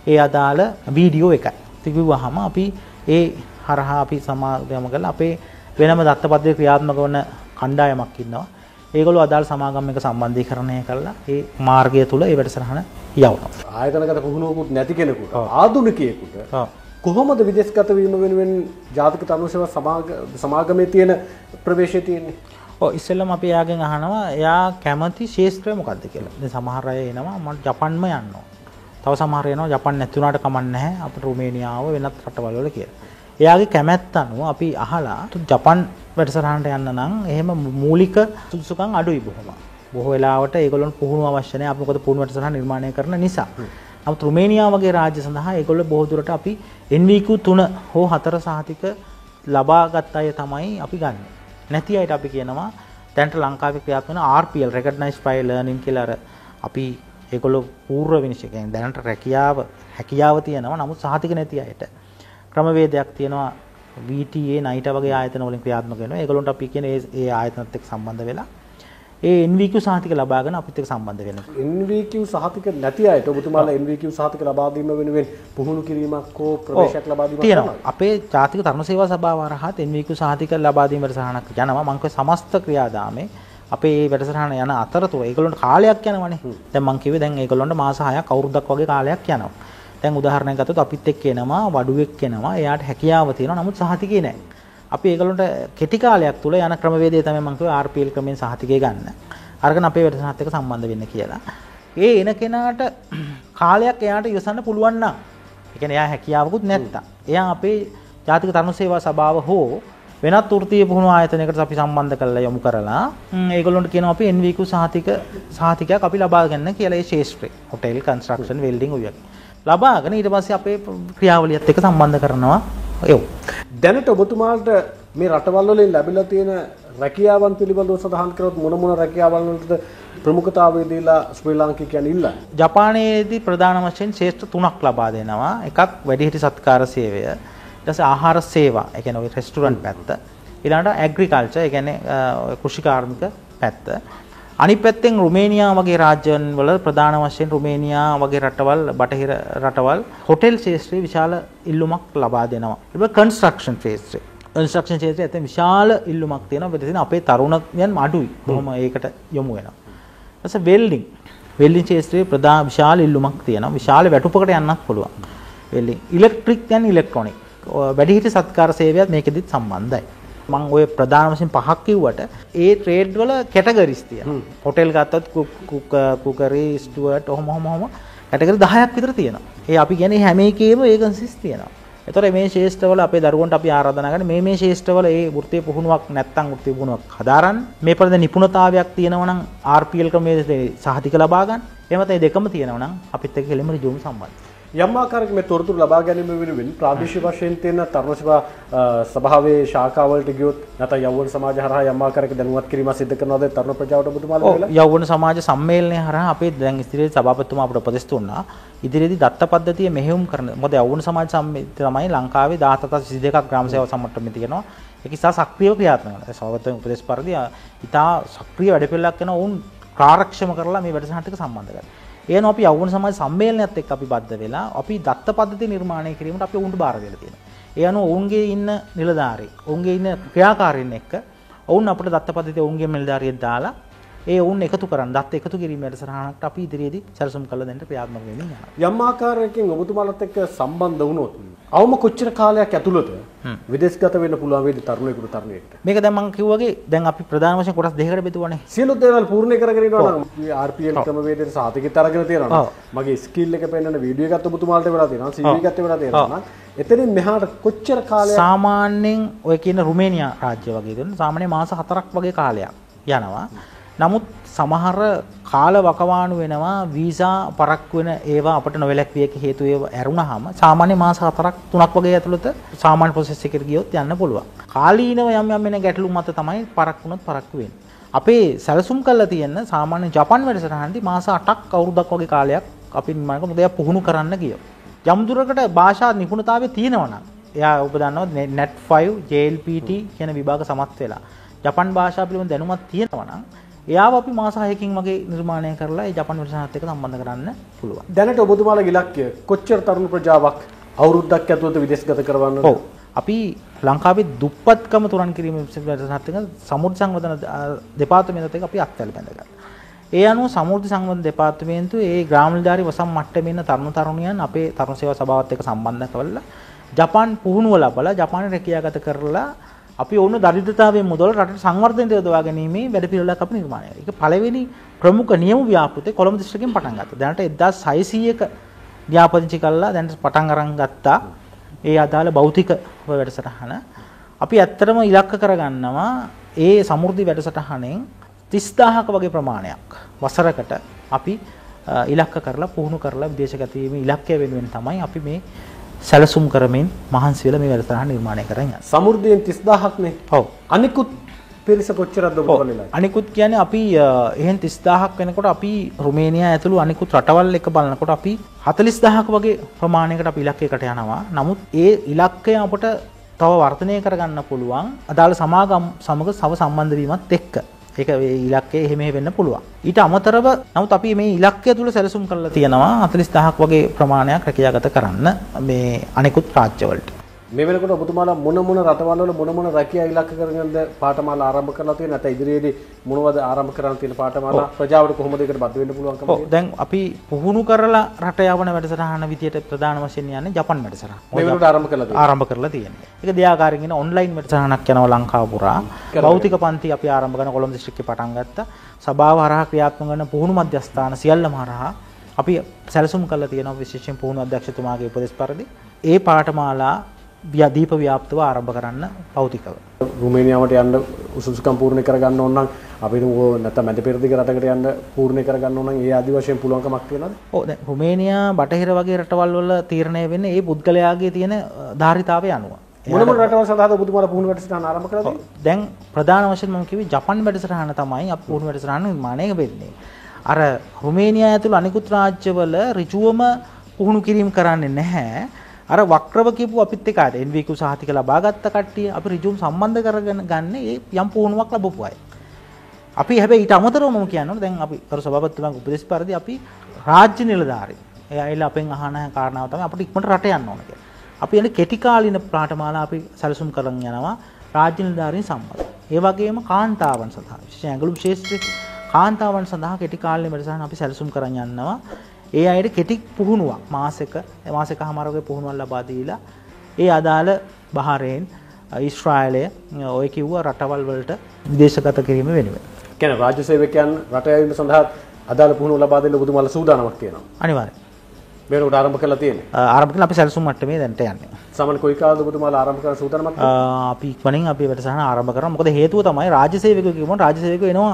ඒ අදාළ වීඩියෝ එකයි. ඒක කිව්වහම අපි ඒ හරහා අපි සමාගම කරලා අපේ වෙනම දත්ත පද්ධතිය ක්‍රියාත්මක වන කණ්ඩායමක් ඉන්නවා. ඒගොල්ලෝ අදාළ සමාගම් එක සම්බන්ධීකරණය කරලා ඒ මාර්ගය තුල ඒ වැඩසටහන යවනවා. ආයතනගත පුහුණුවකුත් නැති කෙනෙකුට ආධුනිකයෙකුට කොහොමද විදේශගත වීම වෙනුවෙන් ජාතික තරුණ සේවා සමාගමේ තියෙන ප්‍රවේශය තියෙන්නේ? ඔව් ඉස්සෙල්ලම අපි එයාගෙන් අහනවා එයා කැමති ශාස්ත්‍රය මොකක්ද කියලා. දැන් සමහර අය එනවා මම ජපන්ම යන්න ඕන. තව සමහර වෙනවා ජපාන් නැති වුණාට කමක් නැහැ අපිට රුමේනියාව වෙනත් රටවල් වල කියලා. එයාගේ කැමැත්ත අනුව අපි අහලා ජපාන් වැඩසටහනට යන්න නම් එහෙම මූලික සුදුසුකම් අඩුයි බොහොම. බොහෝ වෙලාවට ඒගොල්ලොන්ට පුහුණුව අවශ්‍ය නැහැ. අපි මොකද පුහුණු වැඩසටහන නිර්මාණය කරන නිසා. නමුත් රුමේනියාව වගේ රාජ්‍ය සඳහා ඒගොල්ලෝ බොහෝ දුරට අපි NVQ 3 හෝ 4 සහතික ලබාගත් අය තමයි අපි ගන්න. නැති අයට අපි කියනවා දැන්ට ලංකාවේ ක්‍රියාත්මක වෙන RPL Recognized Prior Learning කියලා අර අපි ඒගොල්ලෝ පූර්ව විනිශ්චය කියන්නේ දැනට හැකියාව තියෙනවා නමුත් සහතික නැති අයට ක්‍රමවේදයක් තියෙනවා VTA NITA වගේ ආයතන වලින් ක්‍රියාත්මක වෙනවා. ඒගොල්ලන්ට අපි කියන්නේ ඒ ආයතනත් එක්ක සම්බන්ධ වෙලා ඒ NVQ සහතික ලබාගෙන අපිත් එක්ක සම්බන්ධ වෙනවා. NVQ සහතික නැති අයට ඔබතුමාලා NVQ සහතික ලබා දීම වෙනුවෙන් පුහුණු කිරීමක් හෝ ප්‍රවේශයක් ලබා දීමක් තියෙනවා. අපේ ජාතික තරුණ සේවා සභාව හරහා NVQ සහතික ලබා දීම වැඩසටහනක් යනවා. මම කිව්වේ සමස්ත ක්‍රියාදාමේ අපේ මේ වැඩසටහන යන අතරතුර ඒගොල්ලන්ට කාලයක් යනවනේ. දැන් මම කිව්වේ දැන් ඒගොල්ලන්ට මාස 6ක් අවුරුද්දක් වගේ කාලයක් යනවා. දැන් උදාහරණයක් ගත්තොත් අපිත් එක්ක එනවා වඩුවෙක් එනවා. එයාට හැකියාව තියෙනවා. නමුත් සහතිකේ නැහැ. අපි ඒගොල්ලන්ට කෙටි කාලයක් තුල යන ක්‍රමවේදය තමයි මම කිව්වේ RPL ක්‍රමයෙන් සහතිකේ ගන්න. අරගෙන අපේ වැඩසටහනත් එක්ක සම්බන්ධ වෙන්න කියලා. ඒ එන කෙනාට කාලයක් එයාට ඉවසන්න පුළුවන් නම්, ඒ කියන්නේ එයා හැකියාවකුත් නැත්තම්, එයා අපේ ජාතික තරුණ සේවා සභාව හෝ වෙනත් වෘත්තීය පුහුණු ආයතනයකට අපි සම්බන්ධ කරලා යොමු කරලා ඒගොල්ලොන්ට කියනවා අපි NVQ සහතිකයක් අපි ලබා ගන්න කියලා ඒ ශාස්ත්‍රේ හොටෙල් කන්ස්ට්‍රක්ෂන් වෙල්ඩින් ඔය වගේ ලබාගෙන ඊට පස්සේ අපේ ක්‍රියාවලියත් එක්ක සම්බන්ධ කරනවා ඒව. දැනට ඔබතුමාට මේ රටවල් වලින් ලැබිලා තියෙන රැකියාවන් පිළිබඳව සඳහන් කරොත් මොන රැකියාවන් වලටද ප්‍රමුඛතාවය දීලා ශ්‍රී ලාංකිකයන් ඉල්ලන්නේ? ජපානයේදී ප්‍රධාන වශයෙන් ශේෂ්ඨ 3ක් ලබා දෙනවා. එකක් වැඩිහිටි සත්කාර සේවය, ඊට පස්සේ ආහාර සේවා, ඒ කියන්නේ ඔය රෙස්ටුරන්ට් පැත්ත. ඊළඟට ඇග්‍රිකල්චර්, ඒ කියන්නේ කෘෂිකාර්මික පැත්ත. අනිත් පැත්තෙන් රුමේනියා වගේ රාජ්‍යන් වල ප්‍රධාන වශයෙන් රුමේනියා වගේ රටවල්, බටහිර රටවල් හොටෙල් ශාස්ත්‍රයේ විශාල ඉල්ලුමක් ලබා දෙනවා. ඊට කන්ස්ට්‍රක්ෂන් ශාස්ත්‍රය. කන්ස්ට්‍රක්ෂන් ශාස්ත්‍රයේ ඇත්තට විශාල ඉල්ලුමක් තියෙනවා. වෙදසින අපේ තරුණයන් අඩුයි. කොහොම ඒකට යොමු වෙනවා. ඊට පස්සේ වෙල්ඩින් ශාස්ත්‍රයේ ප්‍රධාන විශාල ඉල්ලුමක් තියෙනවා. විශාල වැටුපකට යන්නත් පුළුවන්. වෙල්ඩින් ඉලෙක්ට්‍රික් and ඉලෙක්ට්‍රොනික වැඩිහිටි සත්කාර සේවයත් මේකෙදිත් සම්බන්ධයි. මම ඔය ප්‍රධාන වශයෙන් පහක් කිව්වට ඒ ට්‍රේඩ් වල කැටගරිස් තියෙනවා. හොටෙල් ගත්තොත් කුකරි, ස්ටුවර්ට් ඔහොම කැටගරි 10ක් විතර තියෙනවා. ඒ අපි කියන්නේ හැම එකේම වේකන්සිස් තියෙනවා. ඒතර මේ ශේෂ්ඨවල අපේ දරුවන්ට අපි ආරාධනා කරන්නේ මේ ශේෂ්ඨවල ඒ වෘත්තීය පුහුණුවක් නැත්නම් වෘත්තීය පුහුණුවක් හදාරන්න. මේ පරිදි නිපුණතාවයක් තියෙනවා නම් RPL ක්‍රමයේ සහතික ලබා ගන්න. එහෙම නැත්නම් මේ දෙකම තියෙනවා නම් අපිත් එක්ක කෙලින්ම ඍජුවම සම්බන්ධයි. යම් ආකාරයක මේ තොරතුරු ලබා ගැනීම වෙනුවෙන් ප්‍රාදේශීය වශයෙන් තියෙන තරුණ සේවා සභාවේ ශාඛාවලට ගියොත් නැත්නම් යෞවන සමාජ හරහා යම් ආකාරයක දැනුවත් කිරීමක් සිදු කරනවාද තරුණ ප්‍රජාවට ඔබතුමාලා වෙලා? යෞවන සමාජ සම්මේලනය හරහා අපේ දැන් ඉදිරියේ සභාපතිතුමා අපට උපදෙස් දුන්නා. ඉදිරියේදී දත්ත පද්ධතිය මෙහෙයුම් කරන. මොකද යෞවන සමාජ සම්මේලනය තමයි ලංකාවේ 1722ක් ග්‍රාම සේවා සම්මට්ටමේ තියෙනවා. ඒක ඉතා සක්‍රියව ක්‍රියාත්මක වෙනවා. සභාපතිතුමා උපදෙස් පරිදි ඉතා සක්‍රිය වැඩපිළිවෙලක් කරන උන් කාර්යක්ෂම කරලා මේ වැඩසටහනට සම්බන්ධ කරනවා. එයන අපි යෞවන සමාජ සම්මේලනයත් එක්ක අපි බද්ධ වෙලා අපි දත්ත පද්ධතිය නිර්මාණය කිරීමට අපි උන්ට බාර දෙලා තියෙනවා. ඒ අනුව ඔවුන්ගේ ඉන්න නිලධාරී, ඔවුන්ගේ ඉන්න ක්‍රියාකාරීන් එක්ක ඔවුන් අපිට දත්ත පද්ධතිය ඔවුන්ගේ නිලධාරියෙක් දාලා ඒ ඔවුන් එකතු කරන් දත්ත එකතු කිරීම වැඩසටහනකට අපි ඉදිරියේදී සැලසුම් කළ දෙන්න ක්‍රියාත්මක වෙමින් යනවා. යම් ආකාරයකින් ඔබතුමාලත් එක්ක සම්බන්ධ වුණොත් අවම කොච්චර කාලයක් ඇතුළත විදේශගත වෙන්න පුළුවන් වේද තරුණයෙකුට තරුණියෙක්ට? මේක දැන් මම කිව්වාගේ දැන් අපි ප්‍රධාන වශයෙන් කොටස් දෙකකට බෙදුවානේ. සියලු දේවල් පූර්ණ කරගෙන ඉන්නවා නම් RPL ක්‍රමවේදයට සාතිකෙත් අරගෙන තියෙනවා. මගේ ස්කිල් එක පෙන්වන වීඩියෝ එකත් ඔබතුමාලට වෙලා තියෙනවා. CV එකත් වෙලා තියෙනවා. එතනින් මෙහාට කොච්චර කාලයක් සාමාන්‍යයෙන් ඔය කියන රුමේනියා රාජ්‍ය වගේ දෙන සාමාන්‍ය මාස 4ක් වගේ කාලයක් යනවා. නමුත් සමහර කාල වකවානු වෙනවා වීසා පරක්කු වෙන ඒවා අපිට නොවැළැක්විය යුතු හේතු ඒවා ඇරුණාම සාමාන්‍ය මාස 4ක් 3ක් වගේ ඇතුළත සාමාන්‍ය ප්‍රොසෙස් එකකට ගියොත් යන්න පුළුවන්. කාලීනව යම් වෙන ගැටලු මත තමයි පරක්කුණොත් පරක්කු වෙන්නේ. අපේ සැලසුම් කරලා තියෙන සාමාන්‍ය ජපාන් වැඩසටහනදී මාස 8ක් අවුරුද්දක් වගේ කාලයක් අපි නිර්මාණය කරමු. එයා පුහුණු කරන්න ගියෝ. යම් දුරකට භාෂා නිපුණතාවය තියෙනවා නම් එයා ඔබ දන්නවා net 5 JLPT කියන විභාග සමත් වෙලා ජපාන් භාෂාව පිළිබඳ දැනුමක් තියෙනවා නම් එයාව අපි මාස 6කින් වගේ නිර්මාණය කරලා ඒ ජපාන් වැඩසටහනත් එක්ක සම්බන්ධ කරන්න පුළුවන්. දැනට ඔබතුමාලගේ ඉලක්කය කොච්චර තරුණ ප්‍රජාවක් අවුරුද්දක් ඇතුළත විදේශගත කරවන්නද? ඔව්. අපි ලංකාවේ දුප්පත්කම තුරන් කිරීම වැඩසටහනත් එක්ක සමුද්‍ර සංවර්ධන දෙපාර්තමේන්තුවත් එක්ක අපි අත්හැරලා බැඳගත්තා. ඒ අනුව සමුද්‍ර සංවර්ධන දෙපාර්තමේන්තුව ඒ ග්‍රාම නිලධාරී වසම් මට්ටමේ ඉන්න තරුණ තරුණියන් අපේ තරුණ සේවා සභාවත් එක්ක සම්බන්ධ කරලා ජපාන් පුහුණුව ලබලා ජපානයේ රැකියාගත කරලා අපි ඔවුන් දරිද්‍රතාවයෙන් මුදවල රටට සංවර්ධනයට යොදවා ගැනීමේ වැඩපිළිවෙලක් අපි නිර්මාණය කරා. ඒක පළවෙනි ප්‍රමුඛ නියම ව්‍යාපෘතේ කොළඹ දිස්ත්‍රික්කයෙන් පටන් ගත්තා. දැනට 1600ක ලියාපදිංචි කළා දැන් පටන් අරන් ගත්තා. ඒ අදාළ භෞතික වැඩසටහන අපි ඇත්තටම ඉලක්ක කරගන්නවා ඒ සමෘද්ධි වැඩසටහනෙන් 30000ක වගේ ප්‍රමාණයක් වසරකට අපි ඉලක්ක කරලා පුහුණු කරලා විදේශගත වීමේ ඉලක්කය වෙනුවෙන් තමයි අපි මේ සැලසුම් කරමින් මහන්සි වෙලා මේ වැඩසටහන නිර්මාණය කරගෙන යන්නේ. සමෘද්ධියෙන් 30000ක් නේ. ඔව්. අනිකුත් පිරිස කොච්චරද ඔබ බලලා? අනිකුත් කියන්නේ අපි එහෙන් 30000ක් වෙනකොට අපි රුමේනියා ඇතුළු අනිකුත් රටවල් එක බලනකොට අපි 40000ක වගේ ප්‍රමාණයකට අපි ඉලක්කයකට යනවා. නමුත් ඒ ඉලක්කය අපට තව වර්ධනය කරගන්න පුළුවන් අදාළ සමාගම් සමග සම්බන්ධ වීමත් එක්ක. ඒක ඒ ඉලක්කය එහෙම වෙන්න පුළුවන්. ඊට අමතරව නමුත් අපි මේ ඉලක්කය තුල සැලසුම් කරලා තියෙනවා 40000ක් වගේ ප්‍රමාණයක් රැකියාගත කරන්න මේ අනිකුත් රාජ්‍යවලට. මේ වෙනකොට ඔබතුමාලා මොන රටවල් වල මොන රැකියා ඉලක්ක කරගෙනද පාඨමාලා ආරම්භ කරලා තියෙන්නේ? නැත්නම් ඉදිරියේදී මොනවද ආරම්භ කරන්න තියෙන පාඨමාලා? ප්‍රජාවට කොහොමද ඒකට බද්ධ වෙන්න පුළුවන්කම තියෙන්නේ? දැන් අපි පුහුණු කරලා රට යවන වැඩසටහන විදියට ප්‍රධාන වශයෙන් යන්නේ ජපන් වැඩසටහන. මේ වෙනකොට ආරම්භ කරලා තියෙන්නේ. ඒක දෙආකාරයෙන් ඉන ඔන්ලයින් වැඩසටහනක් යනවා ලංකාව පුරා. භෞතික පන්ති අපි ආරම්භ කරන කොළඹ දිස්ත්‍රික්කේ පටන් ගත්තා. සභාව හරහා ක්‍රියාත්මක කරන පුහුණු මධ්‍යස්ථාන සියල්ලම හරහා අපි සැලසුම් කරලා තියෙනවා විශේෂයෙන් පුහුණු අධ්‍යක්ෂතුමාගේ උපදෙස් පරිදි. ඒ පාඨමාලා දීප ව්‍යාප්තව ආරම්භ කරන්න භෞතිකව. රුමේනියාවට යන්න උසුසුකම් පූර්ණ කරගන්න ඕන නම් අපි නැත්නම් මැද පෙරදිග රටකට යන්න පූර්ණ කරගන්න ඕන නම් ඒ ආදි වශයෙන් පුළුවන්කමක් තියෙනවද? ඔව් දැන් රුමේනියා බටහිර වගේ රටවල් වල තීරණය වෙන්නේ ඒ පුද්ගලයාගේ තියෙන ධාරිතාවය අනුව. මොන රටවල් සඳහාද ඔබතුමාලා පුහුණු වැඩසටහන ආරම්භ කරලා තියෙන්නේ? දැන් ප්‍රධාන වශයෙන් මම කිව්වේ ජපන් වැඩසටහන තමයි අපි පුහුණු වැඩසටහන නිර්මාණය වෙන්නේ. අර රුමේනියා ඇතුළු අනිකුත් රාජ්‍යවල ඍජුවම පුහුණු කිරීම කරන්නේ නැහැ. අර වක්‍රව කියපු අපිත් එක්ක ආද NVQ සහතික ලබා ගත්ත කට්ටිය අපි ඍජුවම සම්බන්ධ කරගෙන ගන්න ඒ යම් පුහුණුවක් ලැබපු අය. අපි හැබැයි ඊට අමතරව මම කියනවා දැන් අපි කරු සභාපතිතුමාගේ උපදේශ පරිදි අපි රාජ්‍ය නිලධාරීන්. එයා ඇවිල්ලා අපෙන් අහන කාරණාව තමයි අපිට ඉක්මනට රට යන්න ඕන කියලා. අපි යන්නේ කෙටි කාලින පාඨමාලා අපි සැලසුම් කරන් යනවා රාජ්‍ය නිලධාරීන් සම්බන්ධ. ඒ වගේම කාන්තාවන් සඳහා විශේෂයෙන් ඇඟලු ශාස්ත්‍රයේ කාන්තාවන් සඳහා කෙටි කාලින වැඩසටහන අපි සැලසුම් කරන් යනවා. ඒ අයට කෙටි පුහුණුවක් මාසෙකමාරකගේ පුහුණුවක් ලබා දීලා ඒ අදාළ බහරේන් ඊශ්‍රායලය ඔය කිව්ව රටවල් වලට විදේශගත කිරීම වෙනුවෙන්. කියන්නේ රාජ්‍ය සේවකයන් රට යැවීම සඳහා අදාළ පුහුණුව ලබා දෙන්න ඔබතුමාලා සූදානමක් තියෙනවා. අනිවාර්යයෙන්. මේකට ආරම්භ කරලා තියෙන්නේ. ආරම්භ කරලා අපි සැලසුම් මට්ටමේ දැන්ට යන්නේ. සාමාන්‍ය කොයි කාලෙද ඔබතුමාලා ආරම්භ කරන සූදානමක්? අපි ඉක්මනින් අපි වැඩසටහන ආරම්භ කරනවා. මොකද හේතුව තමයි රාජ්‍ය සේවකයෝ කියමුන් රාජ්‍ය සේවකයෝ එනවා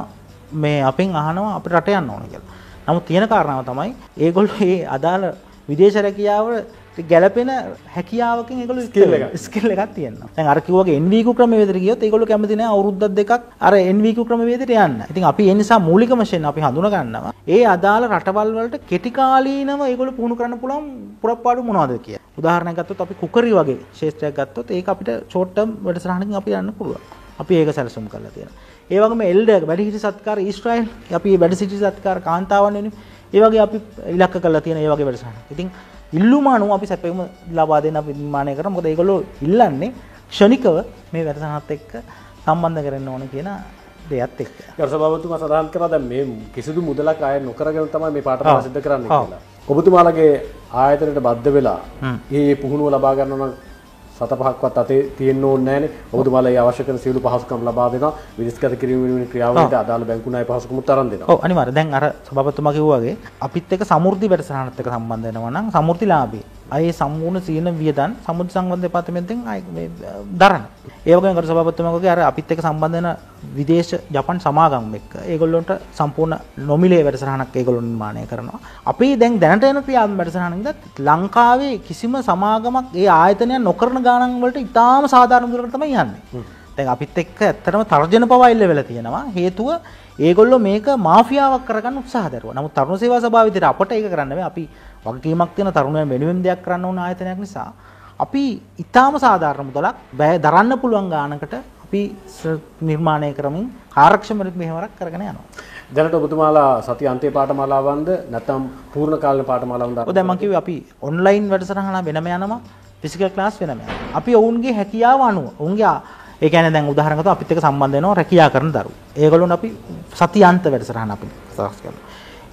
මේ අපෙන් අහනවා අපිට රට යන්න ඕන කියලා. නමුත් තියෙන කාරණාව තමයි ඒගොල්ලෝ මේ අදාළ විදේශ රැකියාවට ගැළපෙන හැකියාවකින් ඒගොල්ලෝ ස්කිල් එකක් තියෙනවා. දැන් අර කිව්වාගේ NVQ ක්‍රමවේදයට ගියොත් ඒගොල්ලෝ කැමති නැහැ අවුරුද්දක් දෙකක් අර NVQ ක්‍රමවේදයට යන්න. ඉතින් අපි ඒ නිසා මූලිකම වශයෙන් අපි හඳුනා ගන්නවා ඒ අදාළ රටවල් වලට කෙටි කාලීනව ඒගොල්ලෝ පුහුණු කරන්න පුළුවන් පුරප්පාඩු මොනවද කියලා. උදාහරණයක් ගත්තොත් අපි කුකරි වගේ ශේෂ්ත්‍රයක් ගත්තොත් ඒක අපිට ෂෝට් ටර්ම් වැඩසටහනකින් අපි යන්න පුළුවන්. අපි ඒක සැලසුම් කරලා තියෙනවා. ඒ වගේම එල්ඩර් වැඩිහිටි සත්කාර ඊශ්‍රායල් අපි වැඩසිටි සත්කාර කාන්තාවන් වෙනුවෙන් ඒ වගේ අපි ඉලක්ක කරලා තියෙන ඒ වගේ වැඩසටහන. ඉතින් ඉල්ලුම අනුව අපි සැපෙම ලබා දෙන්න අපි නිර්මාණය කරා. මොකද ඒගොල්ලෝ ඉල්ලන්නේ ක්ෂණිකව මේ වැඩසටහනත් එක්ක සම්බන්ධ කරන්න ඕන කියන දෙයත් එක්ක. ගරු සභාපතිතුමා සඳහන් කරා දැන් මේ කිසිදු මුදලක් ආය නොකරගෙන තමයි මේ පාඨමාලා සිදු කරන්නේ කියලා. ඔබතුමාලගේ ආයතනයට බද්ධ වෙලා මේ පුහුණුව ලබා ගන්න නම් 7-5ක්වත් අතේ තියෙන්න ඕනේ නැහැනේ. ඔබතුමාලා ඒ අවශ්‍ය කරන සියලු පහසුකම් ලබා දෙනවා. විදේශගත කිරීම වෙනුවෙන් ක්‍රියාවලියට අදාළ බැංකු ණය පහසුකම්ත් අරන් දෙනවා. ඔව් අනිවාර්යයෙන්. දැන් අර සභාපතිතුමා කිව්වා වගේ අපිත් එක්ක සමෘද්ධි වැඩසටහනත් එක්ක සම්බන්ධ වෙනවා නම් සමෘද්ධිලාභී අය සම්පූර්ණ සීන වියදම් සමුද්‍ර සංවර්ධන දෙපාර්තමේන්තෙන් මේ දරන. ඒ වගේම කරු සභාපතිතුමාගේ අර අපිත් එක්ක සම්බන්ධ වෙන විදේශ ජපන් සමාගම් එක්ක ඒගොල්ලන්ට සම්පූර්ණ නොමිලේ වැඩසටහනක් ඒගොල්ලෝ නිර්මාණය කරනවා. අපි දැන් දැනට යන ක්‍රියාත්මක වැඩසටහනින්ද ලංකාවේ කිසිම සමාගමක් ඒ ආයතනයන් නොකරන ගානන් වලට ඉතාම සාධාරණ දුරකට තමයි යන්නේ. දැන් අපිත් එක්ක ඇත්තටම තර්ජන පවා ඉල්ල වෙලා තියෙනවා. හේතුව ඒගොල්ලෝ මේක මාෆියාවක් කරගන්න උත්සාහ දරුවා. නමුත් තරුණ සේවා සභාව විදිහට අපට ඒක කරන්න බෑ. අපි වගකීමක් තියෙන තරුණයන් වෙනුවෙන් දෙයක් කරන්න ඕන ආයතනයක් නිසා අපි ඊටාම සාධාරණ මුදලක් බෑ දරන්න පුළුවන් ගානකට අපි නිර්මාණය කරමින් කාර්යක්ෂම මෙහෙවරක් කරගෙන යනවා. දැනට ඔබතුමාලා සති අන්තයේ පාඨමාලාවන්ද නැත්නම් පූර්ණ කාලීන පාඨමාලාවන්ද? ඔව් දැන් මම කිව්වේ අපි ඔන්ලයින් වැඩසටහන වෙනම යනවා ෆිසිකල් ක්ලාස් වෙනම යනවා. අපි ඔවුන්ගේ හැකියාව අනුව ඔවුන්ගේ ඒ කියන්නේ දැන් උදාහරණයක් ගත්තොත් අපිත් එක්ක සම්බන්ධ වෙනවා රැකියා කරන දරුවෝ. ඒගොල්ලෝන් අපි සති අන්ත වැඩසටහන අපි සාකච්ඡා කරනවා.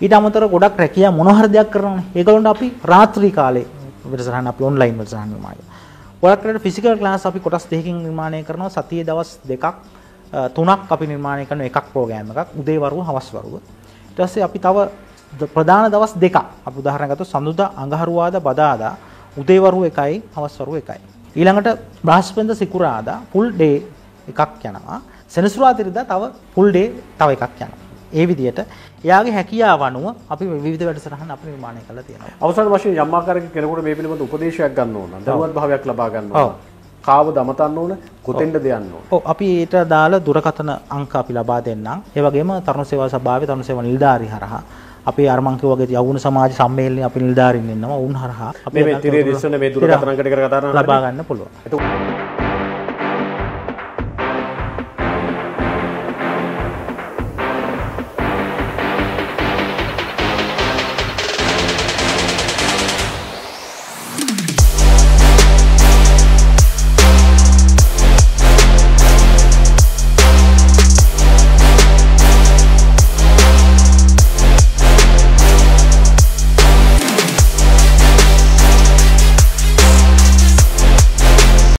ඊට අමතරව ගොඩක් රැකියා මොන හරි දෙයක් කරනවානේ. ඒගොල්ලන්ට අපි රාත්‍රී කාලේ වැඩසටහන අපි ඔන්ලයින් වැඩසටහන නිර්මාණය කරනවා. ගොඩක් රට ෆිසිකල් ක්ලාස් අපි කොටස් දෙකකින් නිර්මාණය කරනවා. සතියේ දවස් දෙකක් තුනක් අපි නිර්මාණය කරන එකක් ප්‍රෝග්‍රෑම් එකක් උදේ වරුව හවස් වරුව. ඊට පස්සේ අපි තව ප්‍රධාන දවස් දෙකක්. අපි උදාහරණයක් ගත්තොත් සඳුදා, අඟහරුවාදා, බදාදා උදේවරු 1යි, හවස්වරු 1යි. ඊළඟට බ්‍රහස්පතින්දා, සිකුරාදා ෆුල් ඩේ එකක් යනවා. සෙනසුරාදාරිදා තව ෆුල් ඩේ තව එකක් යනවා. ඒ විදිහට එයාගේ හැකියාව අනුව අපි විවිධ වැඩසටහන් අපි නිර්මාණය කරලා තියෙනවා. අවසාන වශයෙන් යම් ආකාරයක කෙනෙකුට මේ පිළිබඳ උපදේශයක් ගන්න ඕන නම් දරුවත් භාවයක් ලබා ගන්න ඕන. කාවද අමතන්න ඕන, කොතෙන්ද දෙයන්න ඕන. ඔව් අපි ඊට දාලා දුරකථන අංක අපි ලබා දෙන්නම්. ඒ වගේම තරුණ සේවා සභාවේ තරුණ සේවා නිලධාරී හරහා අපි අර මං කිව්වා වගේ යවුන සමාජ සම්මේලනයේ අපි නිලධාරීන් ඉන්නවා. උන් හරහා අපි මේ තිරේ දිස්සන මේ දුරකථන අංක ටික කතා කරන ලබා ගන්න පුළුවන්.